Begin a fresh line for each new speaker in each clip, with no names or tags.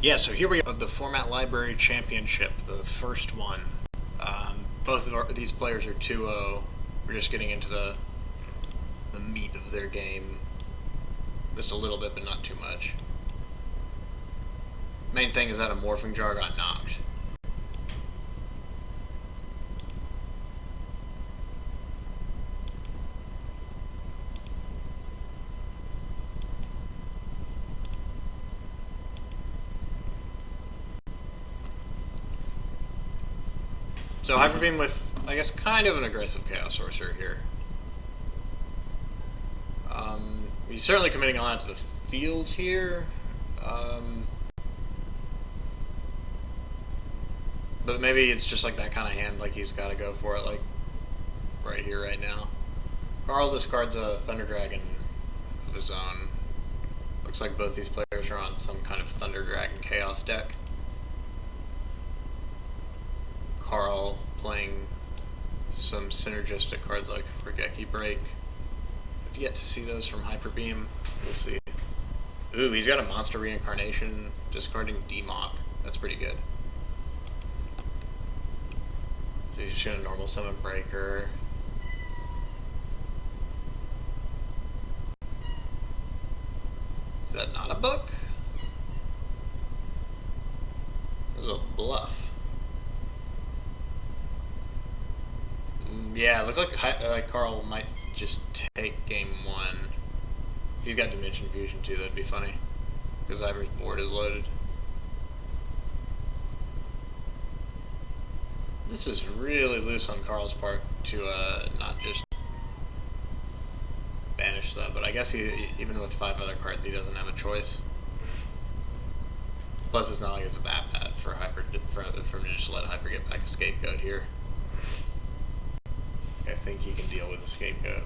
Yeah, so here we are, the Format Library Championship, the first one. Both of these players are 2-0. We're just getting into the meat of their game. Just a little bit, but not too much. Main thing is that a morphing jar got knocked. So HyperBeam with, I guess, kind of an aggressive Chaos Sorcerer here. He's certainly committing a lot to the field here. But maybe it's just like that kind of hand, like he's got to go for it, like right here, right now. Carl discards a Thunder Dragon of his own. Looks like both these players are on some kind of Thunder Dragon Chaos deck. Carl playing some synergistic cards like Forgeki Break. I've yet to see those from HyperBeam. We'll see. Ooh, he's got a Monster Reincarnation, discarding Demok. That's pretty good. So he's just gonna normal summon Breaker. Is that not a book? It was a bluff. Yeah, it looks like Carl might just take game one. If he's got Dimension Fusion too, that'd be funny. Because Ivor's board is loaded. This is really loose on Carl's part to not just banish that, but I guess even with 5 other cards, he doesn't have a choice. Plus, it's not like it's that bad for him to just let Hyper get back a Scapegoat here. I think he can deal with a Scapegoat.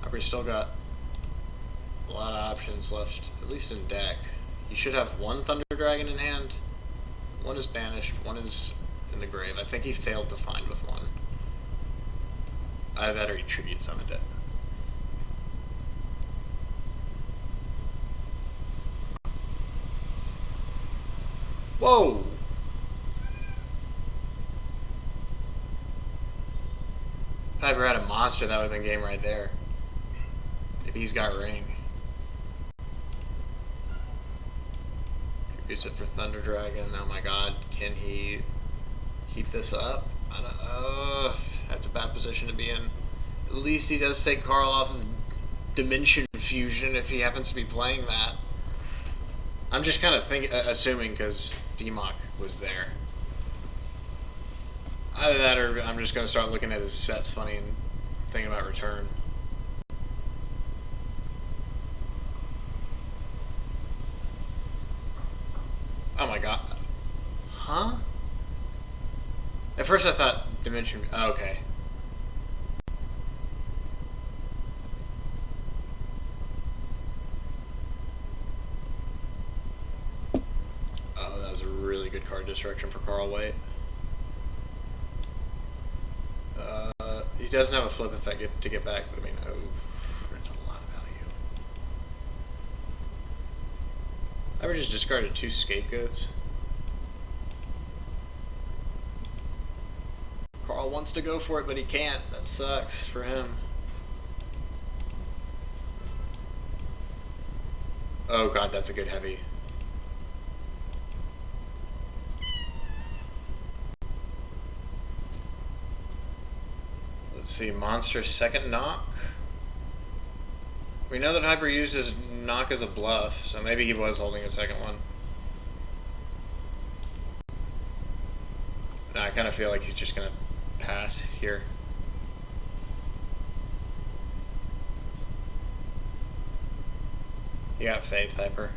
Hyper's still got a lot of options left, at least in deck. You should have one Thunder Dragon in hand. One is banished, one is in the grave. I think he failed to find with one. Either that or he tribute summoned it. Whoa! If Hyper had a monster, that would have been game right there. If he's got Ring. Use it for Thunder Dragon. Oh my god, can he keep this up? I don't know. That's a bad position to be in. At least he does take Carl off of Dimension Fusion if he happens to be playing that. I'm just kind of assuming because Demok was there. Either that or I'm just going to start looking at his sets funny and thinking about return. Oh my god. Huh? At first I thought Dimension... Oh, okay. Oh, that was a really good card destruction for Carl Waite. He doesn't have a flip effect to get back, but I mean, oh, that's a lot of value. I just discarded 2 Scapegoats. Carl wants to go for it, but he can't. That sucks for him. Oh god, that's a good heavy. Let's see, Monster's second knock. We know that Hyper used his knock as a bluff, so maybe he was holding a second one. No, I kind of feel like he's just going to pass here. You got faith, Hyper.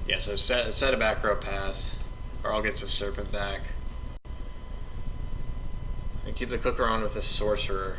Yeah, so set a back row pass. Carl gets his serpent back. And keep the cooker on with this sorcerer.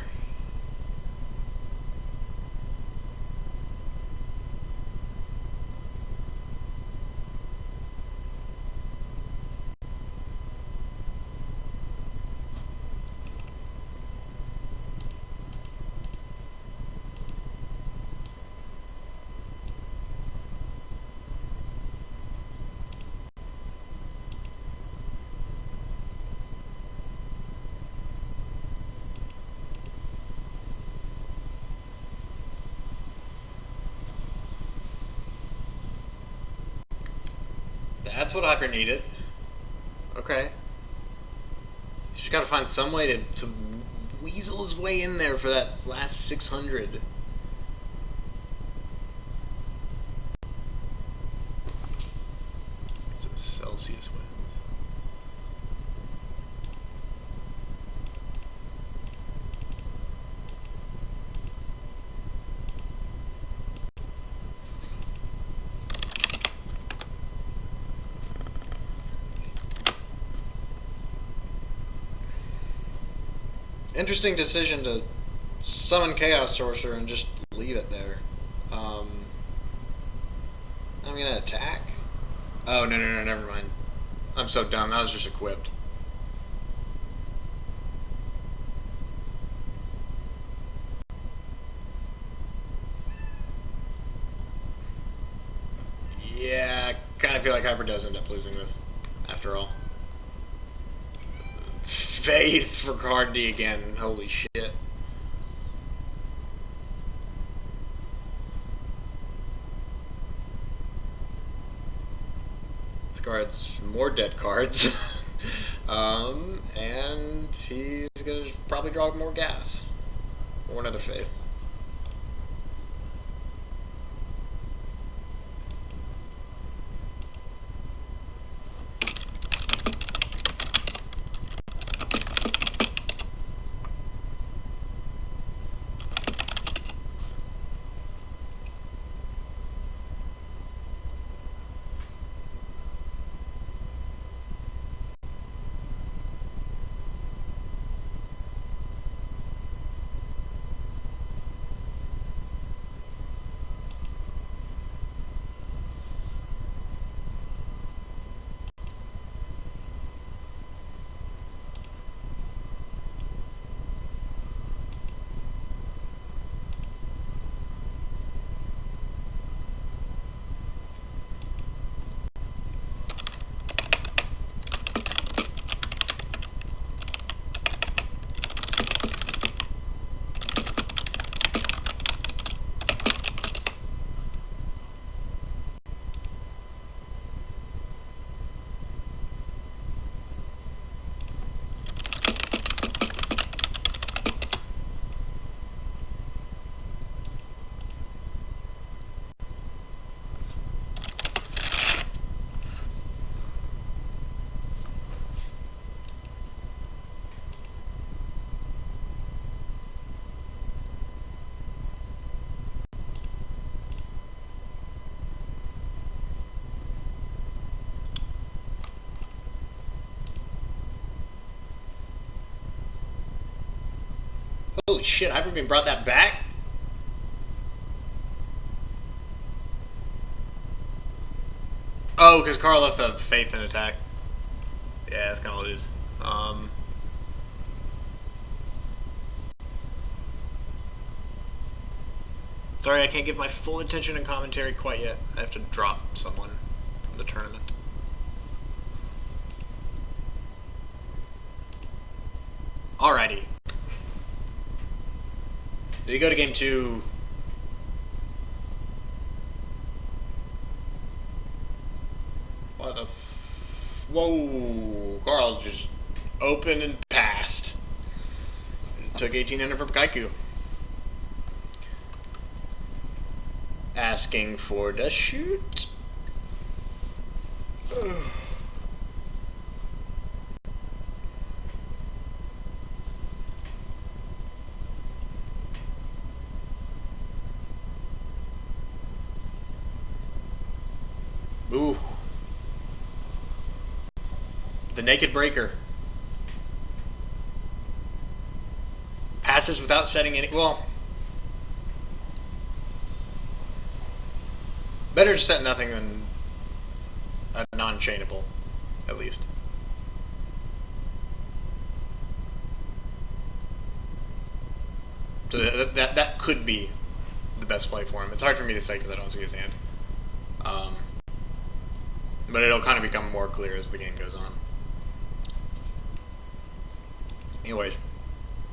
That's what Hyper needed. Okay. He's just got to find some way to weasel his way in there for that last 600. So Celsius wins. Interesting decision to summon Chaos Sorcerer and just leave it there. I'm gonna attack. Oh, no, never mind. I'm so dumb. That was just equipped. Yeah, I kind of feel like Hyper does end up losing this, after all. Faith for card D again. Holy shit. This card's more dead cards. And he's gonna probably draw more gas. Or another Faith. Holy shit, HyperBeam brought that back? Oh, because Carl left the Faith in attack. Yeah, that's gonna lose. Sorry, I can't give my full attention and commentary quite yet. I have to drop someone from the tournament. Alrighty. Do you go to game 2? What the whoa! Carl just opened and passed. Took 1800 from Kaiku. Asking for the shoot. Ooh. The naked breaker. Passes without setting any... Well... Better to set nothing than a non-chainable, at least. So that could be the best play for him. It's hard for me to say because I don't see his hand. But it'll kind of become more clear as the game goes on. Anyways,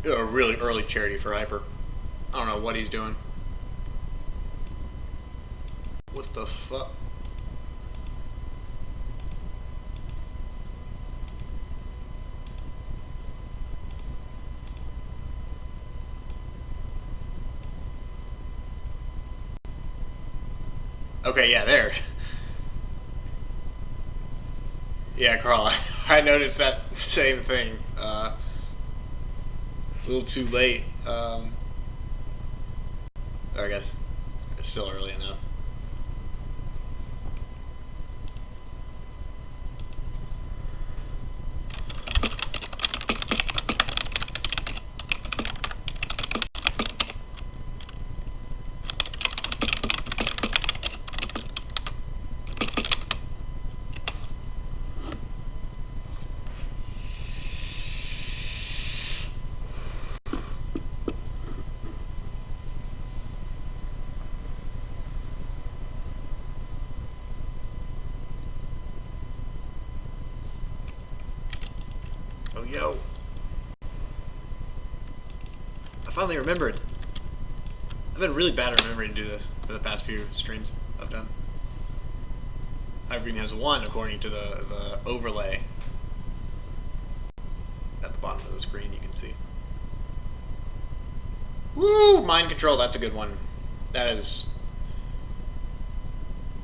a really early charity for Hyper. I don't know what he's doing. What the fuck? Okay, yeah, there. Yeah, Carl, I noticed that same thing. A little too late. Or I guess it's still early enough. Oh, yo. I finally remembered. I've been really bad at remembering to do this for the past few streams I've done. HyperBeam has 1 according to the overlay at the bottom of the screen, you can see. Woo! Mind control, that's a good one. That is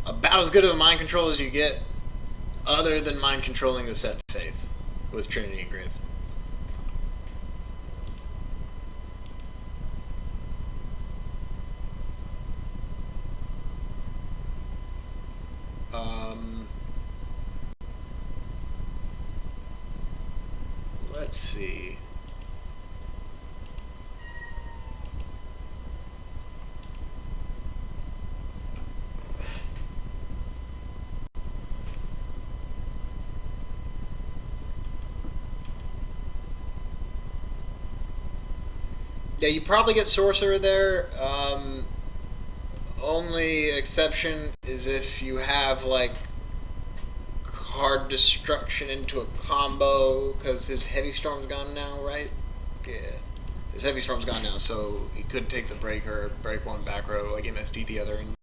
about as good of a mind control as you get, other than mind controlling the set Faith with Trinity engraved. Let's see. Yeah, you probably get Sorcerer there. Only exception is if you have, like, card destruction into a combo, because his Heavy Storm's gone now, right? Yeah. His Heavy Storm's gone now, so he could take the breaker, break one back row, like MSD the other, and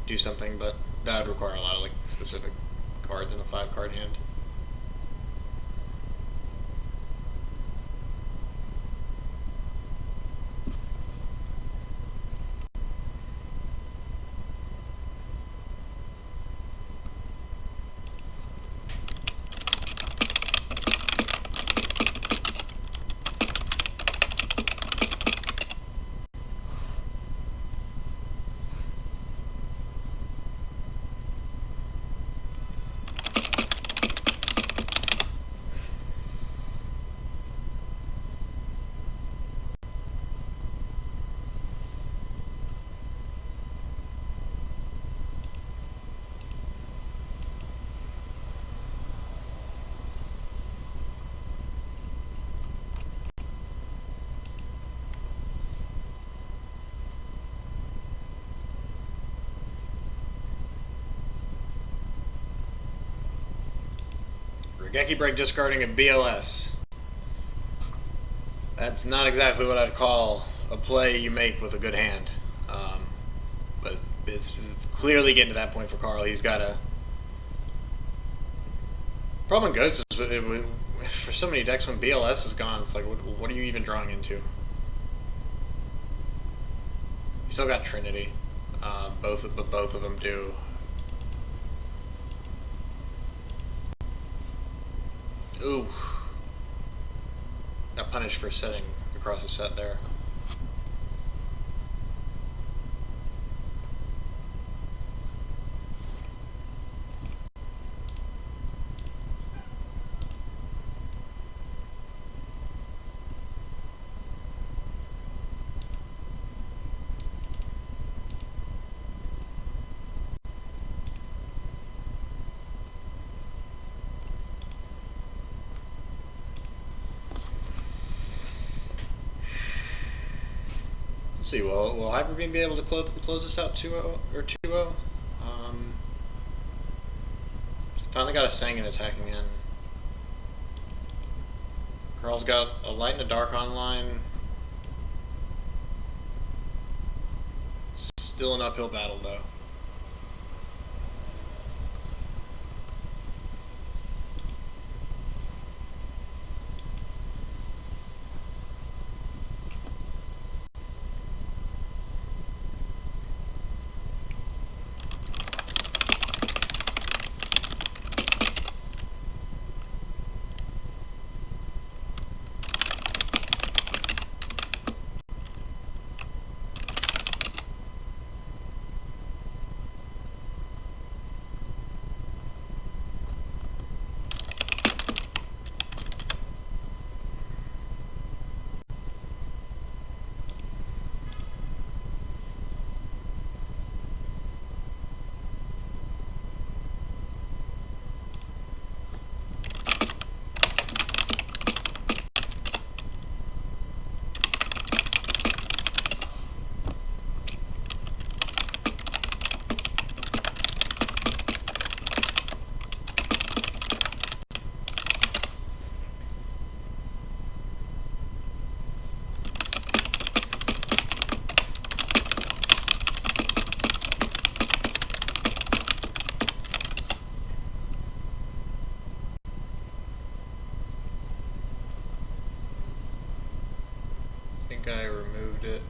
do something, but that would require a lot of, like, specific cards in a 5-card hand. Geki break discarding a BLS. That's not exactly what I'd call a play you make with a good hand. But it's clearly getting to that point for Carl. He's got a... Problem goes is for so many decks when BLS is gone, it's like, what are you even drawing into? You still got Trinity. Both of them do. Ooh. Got punished for setting across the set there. Let's see, will HyperBeam be able to close this out 2-0 or 2-0? Finally got a Sangan attacking in. Carl's got a light and a dark online. Still an uphill battle though. I think I removed it.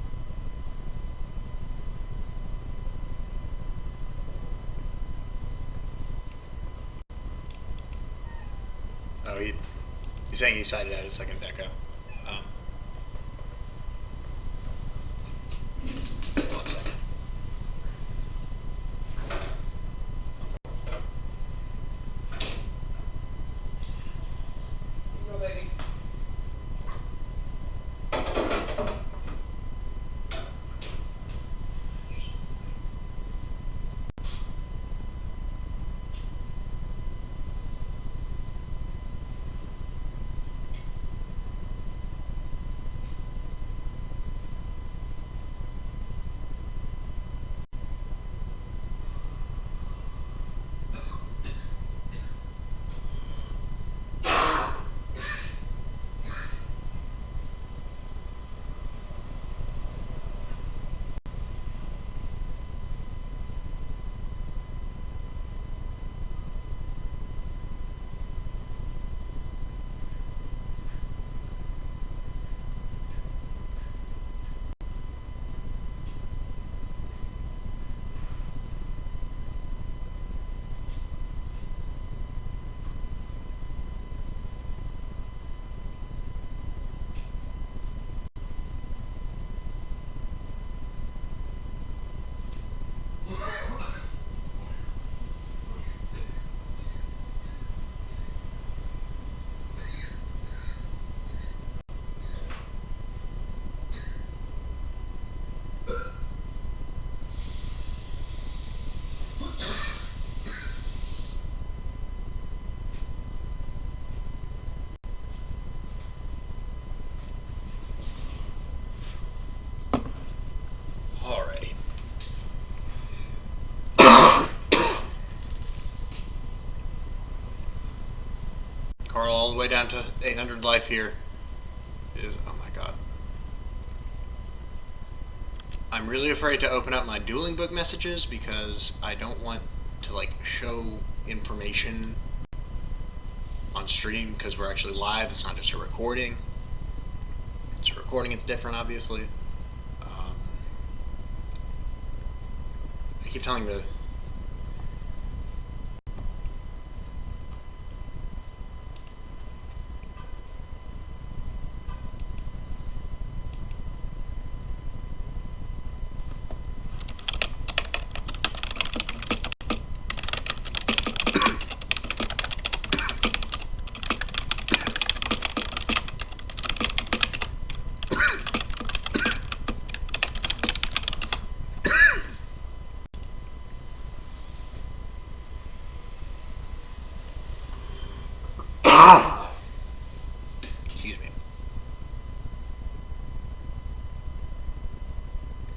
Oh, he's saying he sided out his second deco. One second. Go, baby. Carl all the way down to 800 life here is, oh my god. I'm really afraid to open up my dueling book messages because I don't want to like show information on stream because we're actually live. It's not just a recording. It's a recording, it's different obviously. I keep telling the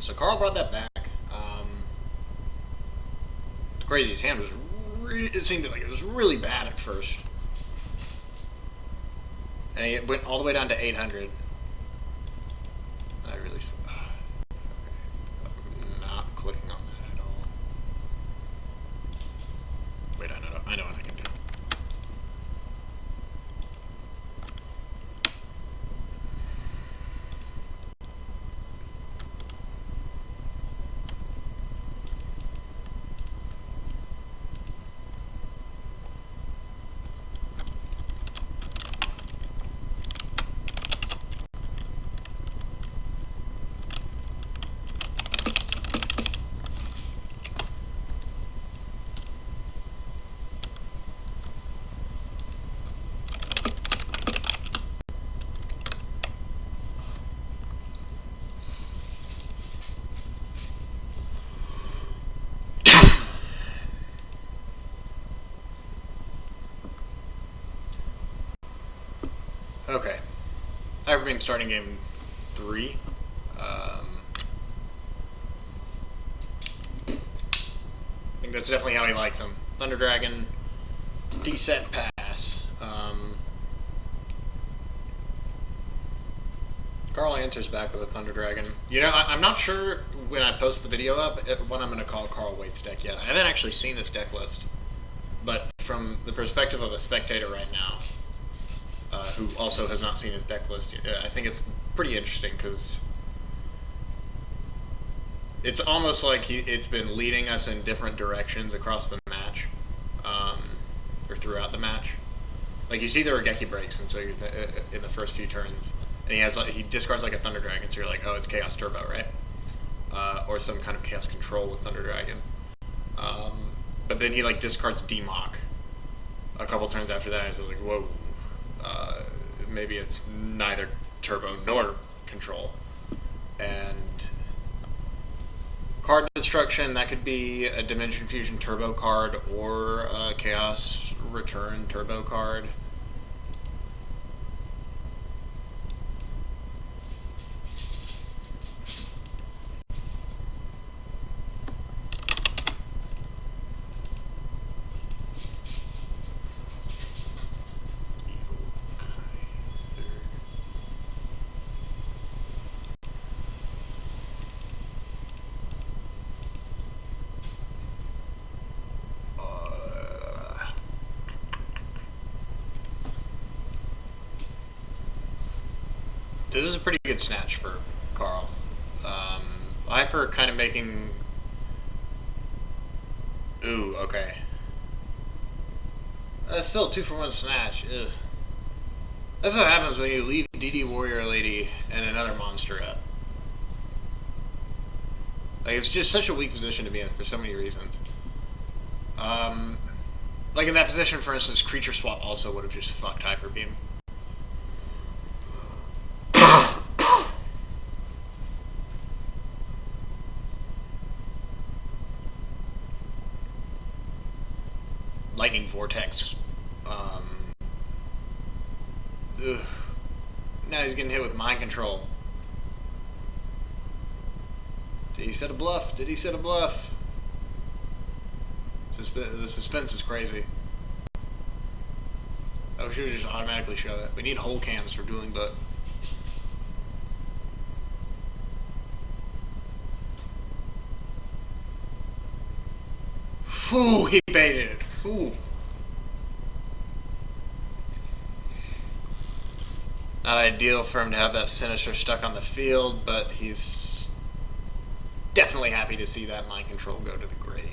So Carl brought that back. It's crazy. His hand was. It seemed like it was really bad at first, and it went all the way down to 800. I really. Okay. I'm not clicking on that at all. Wait, I know what I can do. Okay. HyperBeam starting game 3. I think that's definitely how he likes them. Thunder Dragon, D-set pass. Carl answers back with a Thunder Dragon. You know, I'm not sure when I post the video up what I'm going to call Carl Waite's deck yet. I haven't actually seen this deck list. But from the perspective of a spectator right now, who also has not seen his deck list, I think it's pretty interesting because it's almost like it's been leading us in different directions across the match, or throughout the match. Like you see the Regeki breaks, and so you're in the first few turns, and he discards like a Thunder Dragon, so you're like, oh, it's Chaos Turbo, right? Or some kind of Chaos Control with Thunder Dragon. But then he like discards Demock a couple turns after that, and so I was like, whoa. Maybe it's neither turbo nor control. And card destruction, that could be a Dimension Fusion turbo card or a Chaos Return turbo card. This is a pretty good snatch for Carl. Hyper kind of making... Ooh, okay. That's still a 2-for-1 snatch. Ugh. That's what happens when you leave DD Warrior Lady and another monster up. Like, it's just such a weak position to be in for so many reasons. Like in that position, for instance, Creature Swap also would have just fucked HyperBeam. Lightning Vortex. Now he's getting hit with Mind Control. Did he set a bluff? Did he set a bluff? The suspense is crazy. I wish it would just automatically show that. We need whole cams for Dueling Book. Whew, he baited it. Whew. Not ideal for him to have that Sinister stuck on the field, but he's definitely happy to see that Mind Control go to the grave.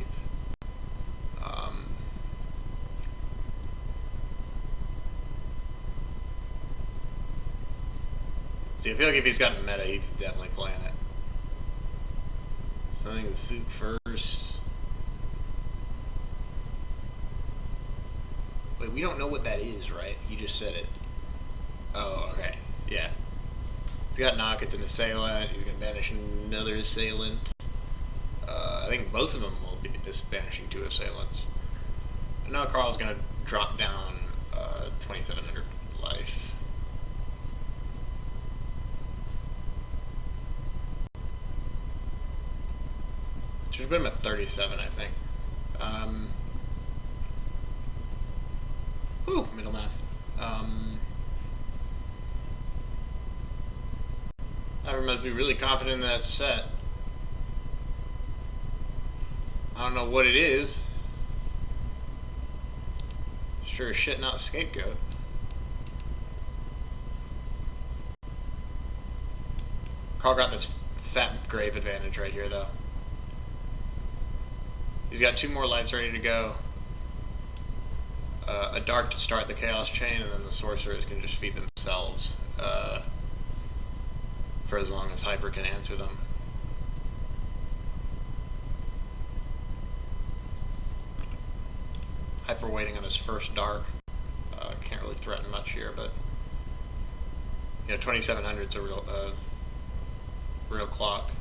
See, I feel like if he's gotten meta, he's definitely playing it. Sending the suit first. Wait, we don't know what that is, right? You just said it. Oh, okay. Yeah. He's got knock, it's an assailant. He's going to banish another assailant. I think both of them will be just banishing 2 assailants. And now Carl's going to drop down 2,700 life. should put him at 37, I think. Middle math. I must be really confident in that set. I don't know what it is. Sure as shit not Scapegoat. Carl got this fat grave advantage right here, though. He's got 2 more lights ready to go. A dark to start the chaos chain, and then the sorcerers can just feed themselves for as long as Hyper can answer them. Hyper waiting on his first dark. Can't really threaten much here, but 2700 is a real clock.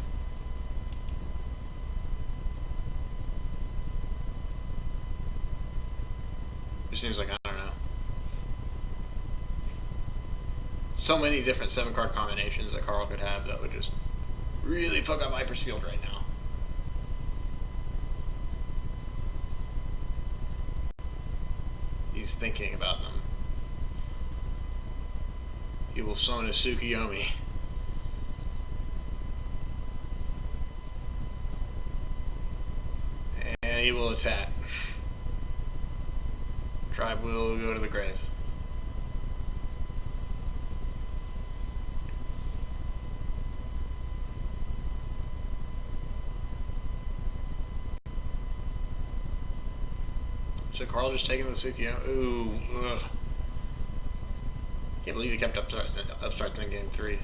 It seems like, I don't know, so many different 7-card combinations that Carl could have that would just really fuck up Hyper's field right now. He's thinking about them. He will summon a Tsukuyomi. And he will attack. Tribe will go to the grave. So Carl just taking the Tsukuyomi. Ooh, ugh. Can't believe he kept upstarts in game 3.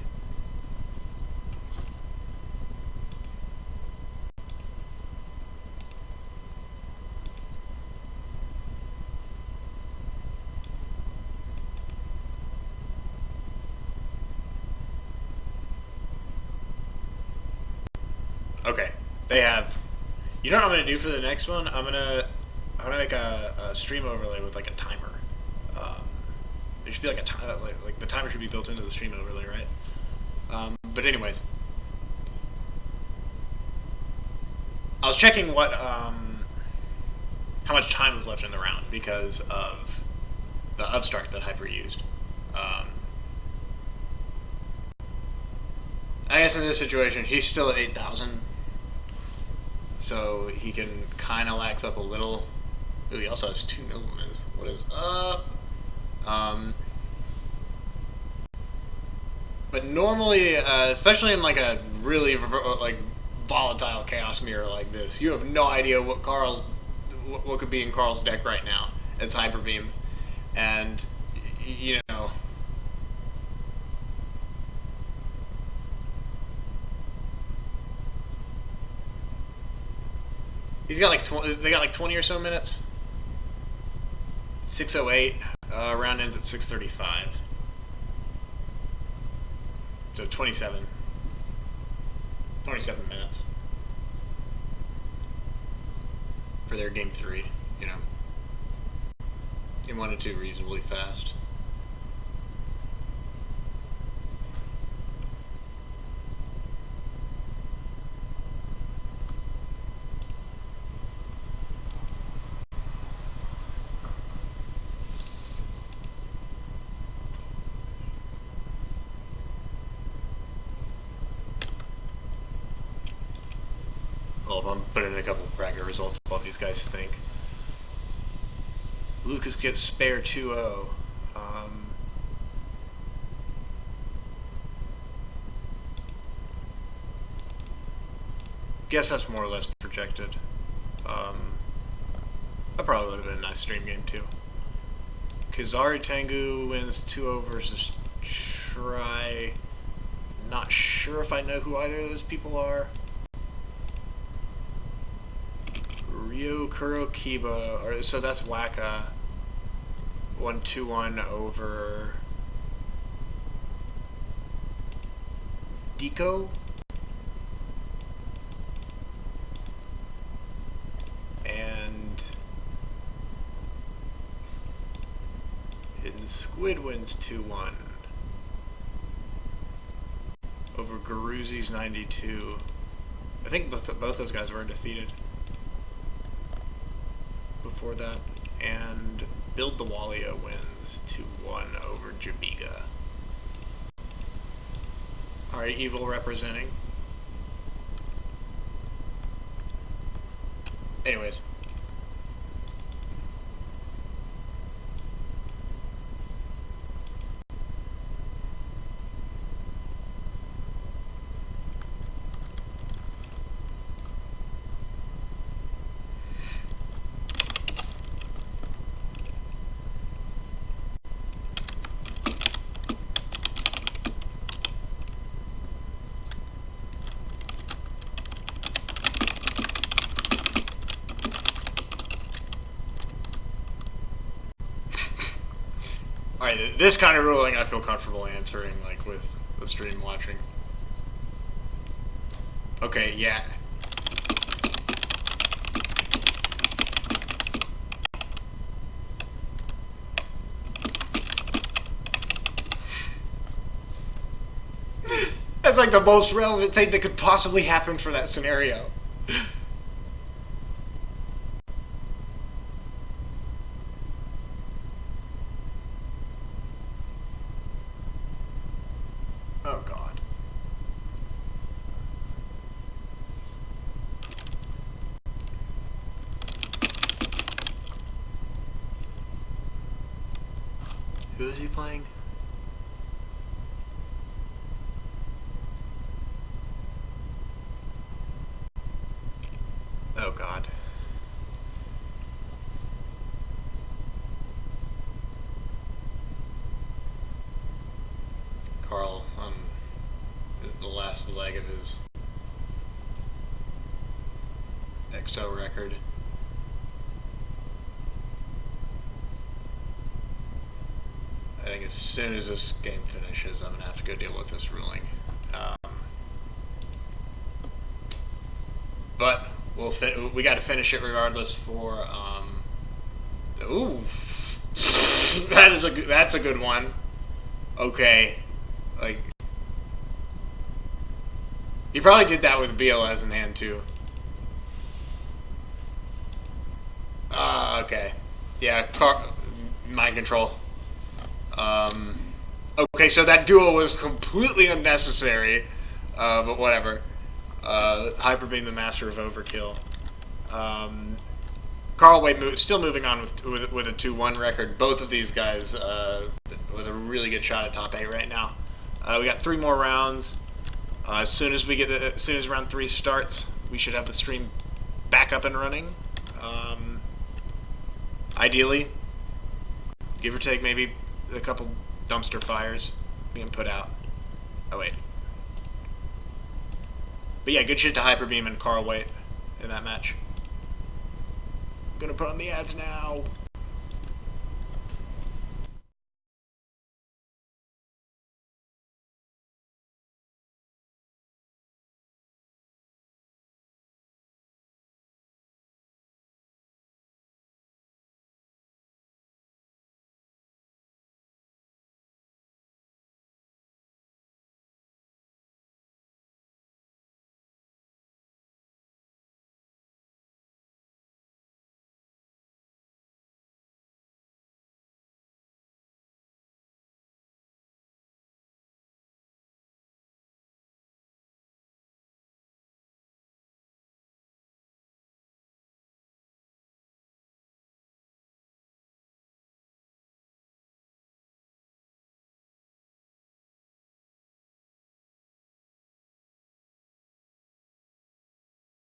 Okay, they have. You know what I'm gonna do for the next one? I'm gonna make a stream overlay with like a timer. It should be like a like the timer should be built into the stream overlay, right? But anyways, I was checking what how much time was left in the round because of the upstart that Hyper used. I guess in this situation, he's still at 8,000. So he can kind of lax up a little. Ooh, he also has 2 noblemen. What is up? But normally, especially in like a really like volatile chaos mirror like this, you have no idea what could be in Carl's deck right now as HyperBeam, and you know. He's got like they got like 20 or so minutes. 6:08. Round ends at 6:35. So 27 minutes for their game 3. You know, game 1 and 2 reasonably fast. I'm putting in a couple bracket results of what these guys think. Lucas gets spare 2-0. Guess that's more or less projected. That probably would have been a nice stream game too. Kazari Tengu wins 2-0 versus Try. Not sure if I know who either of those people are. Ryo Kurokiba, so that's Waka. 1-2-1 over Deco. And Hidden Squid wins 2-1 over Garuzzi's 92. I think both those guys were defeated before that. And Build the Walia wins 2-1 over Jabiga. Alright, Evil representing. Anyways. Alright, this kind of ruling I feel comfortable answering, like, with the stream watching. Okay, yeah. That's like the most relevant thing that could possibly happen for that scenario. Oh god. Who is he playing? Oh god. Carl on the last leg of his XO record. I think as soon as this game finishes, I'm gonna have to go deal with this ruling. But we got to finish it regardless. For ooh, that's a good one. Okay, like he probably did that with BLS in hand too. Okay, yeah, mind control. Okay, so that duel was completely unnecessary, but whatever. HyperBeam, the master of overkill. Carl Waite still moving on with a 2-1 record. Both of these guys with a really good shot at top 8 right now. We got 3 more rounds. As soon as round 3 starts, we should have the stream back up and running. Ideally, give or take maybe a couple dumpster fires being put out. Oh wait. But yeah, good shit to HyperBeam and Carl Waite in that match. I'm gonna put on the ads now.